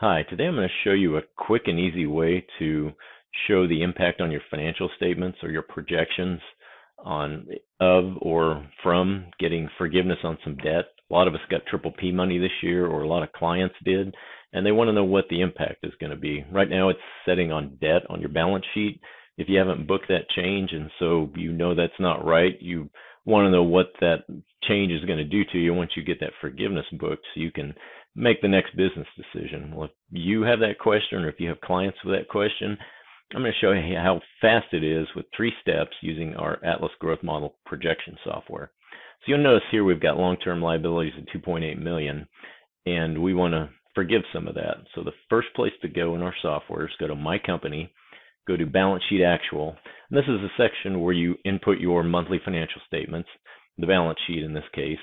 Hi, today I'm going to show you a quick and easy way to show the impact on your financial statements or your projections of or from getting forgiveness on some debt. A lot of us got triple P money this year, or a lot of clients did, and they want to know what the impact is going to be. Right now it's setting on debt on your balance sheet. If you haven't booked that change and so you know that's not right, you want to know what that change is going to do to you once you get that forgiveness booked so you can make the next business decision. Well, if you have that question or if you have clients with that question, I'm going to show you how fast it is with 3 steps using our Atlas Growth Model projection software. So you'll notice here we've got long-term liabilities of $2.8 million, and we want to forgive some of that. So the first place to go in our software is go to My Company, go to Balance Sheet Actual. And this is a section where you input your monthly financial statements, the balance sheet in this case.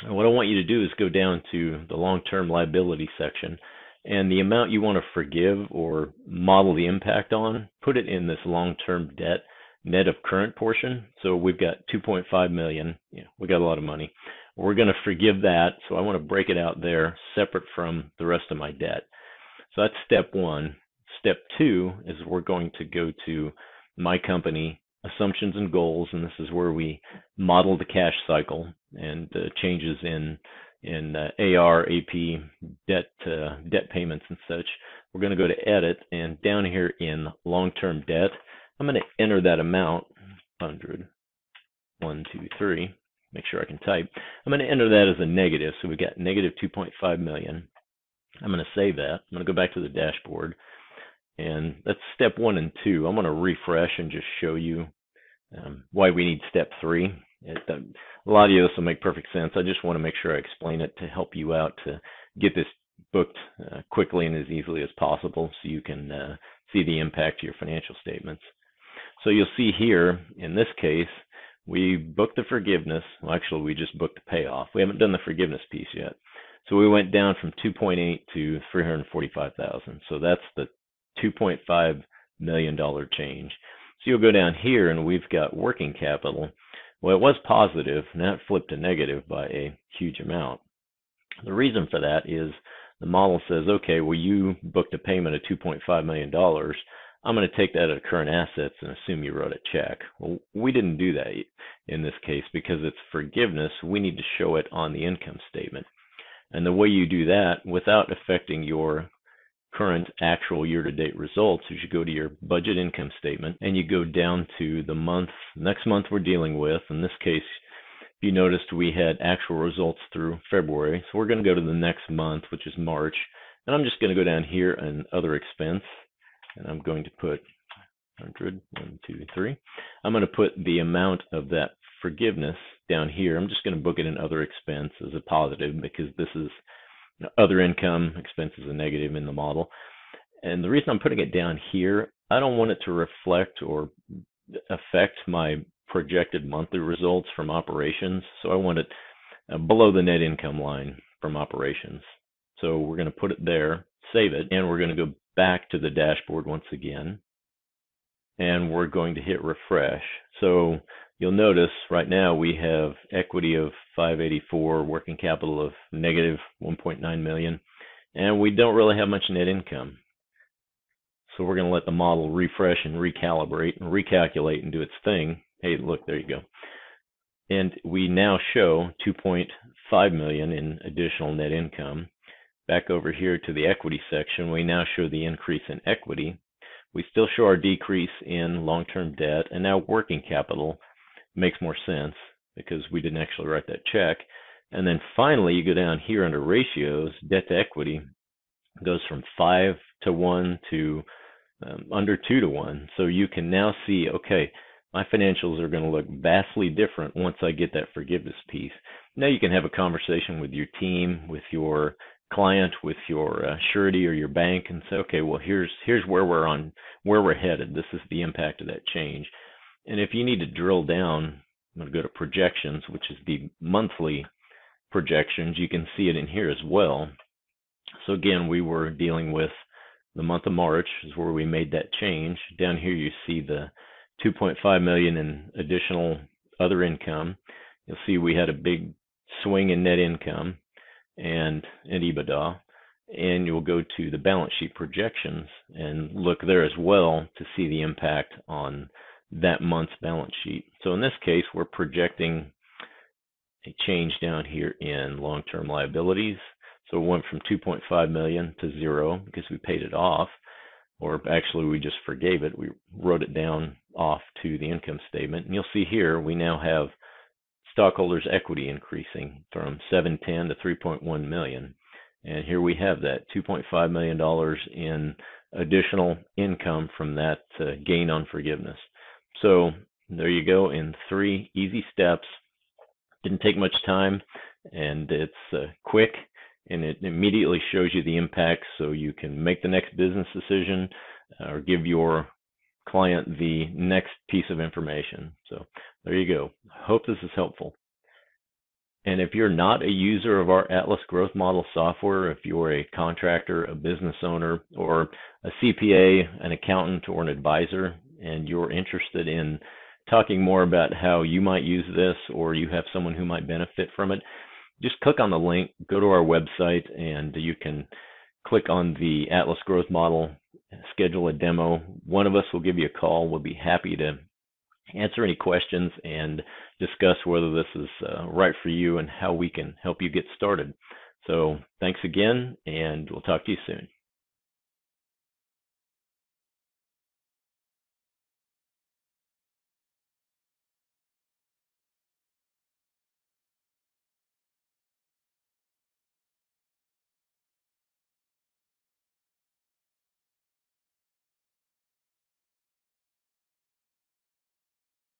And what I want you to do is go down to the long-term liability section, and the amount you want to forgive or model the impact on, put it in this long-term debt net of current portion. So we've got $2.5 million. Yeah, we got a lot of money. We're going to forgive that, so I want to break it out there separate from the rest of my debt. So that's step 1. Step 2 is we're going to go to My Company, Assumptions and Goals, and this is where we model the cash cycle and changes in AR, AP, debt payments and such. We're going to go to Edit, and down here in long-term debt, I'm going to enter that amount, 100, 1, 2, 3, make sure I can type. I'm going to enter that as a negative, so we've got negative $2.5 million. I'm going to save that. I'm going to go back to the dashboard. And that's step 1 and 2. I'm going to refresh and just show you why we need step 3. A lot of this will make perfect sense. I just want to make sure I explain it to help you out to get this booked quickly and as easily as possible so you can see the impact to your financial statements. So you'll see here, in this case, we booked the forgiveness. Well, actually, we just booked the payoff. We haven't done the forgiveness piece yet. So we went down from 2.8 to 345,000. So that's the $2.5 million change. So you'll go down here and we've got working capital. Well, it was positive, now it flipped to negative by a huge amount. The reason for that is the model says, okay, well, you booked a payment of $2.5 million. I'm going to take that out of current assets and assume you wrote a check. Well, we didn't do that in this case because it's forgiveness. We need to show it on the income statement. And the way you do that without affecting your current actual year-to-date results is you go to your budget income statement and you go down to the next month we're dealing with. In this case, you noticed we had actual results through February. So we're going to go to the next month, which is March. And I'm just going to go down here and other expense. And I'm going to put 100, 1, 2, 3. I'm going to put the amount of that forgiveness down here. I'm just going to book it in other expense as a positive because this is other income, expense is a negative in the model. And the reason I'm putting it down here, I don't want it to reflect or affect my projected monthly results from operations. So I want it below the net income line from operations. So we're going to put it there, save it, and we're going to go back to the dashboard once again. And we're going to hit refresh. So you'll notice right now we have equity of 584, working capital of negative 1.9 million, and we don't really have much net income. So we're going to let the model refresh and recalibrate and recalculate and do its thing. Hey, look, there you go. And we now show 2.5 million in additional net income. Back over here to the equity section, we now show the increase in equity. We still show our decrease in long-term debt, and now working capital makes more sense because we didn't actually write that check. And then finally, you go down here under ratios, debt to equity goes from 5 to 1 to under 2 to 1. So you can now see, okay, my financials are going to look vastly different once I get that forgiveness piece. Now you can have a conversation with your team, with your client, with your surety or your bank, and say, okay, well, here's where we're headed. This is the impact of that change. And if you need to drill down, I'm going to go to projections, which is the monthly projections. You can see it in here as well. So again, we were dealing with the month of March is where we made that change. Down here you see the 2.5 million in additional other income. You'll see we had a big swing in net income and EBITDA. and you'll go to the balance sheet projections and look there as well to see the impact on that month's balance sheet. So in this case, we're projecting a change down here in long-term liabilities. So it went from 2.5 million to 0 because we paid it off, or actually we just forgave it. We wrote it down off to the income statement. And you'll see here we now have stockholders' equity increasing from 710 to 3.1 million. And here we have that $2.5 million in additional income from that gain on forgiveness. So there you go, in 3 easy steps. Didn't take much time, and it's quick, and it immediately shows you the impact so you can make the next business decision or give your client the next piece of information. So there you go. Hope this is helpful. And if you're not a user of our Atlas Growth Model software, if you're a contractor, a business owner, or a CPA, an accountant, or an advisor, and you're interested in talking more about how you might use this, or you have someone who might benefit from it, just click on the link, go to our website, and you can click on the Atlas Growth Model, schedule a demo. One of us will give you a call. We'll be happy to answer any questions and discuss whether this is right for you and how we can help you get started. So thanks again, and we'll talk to you soon.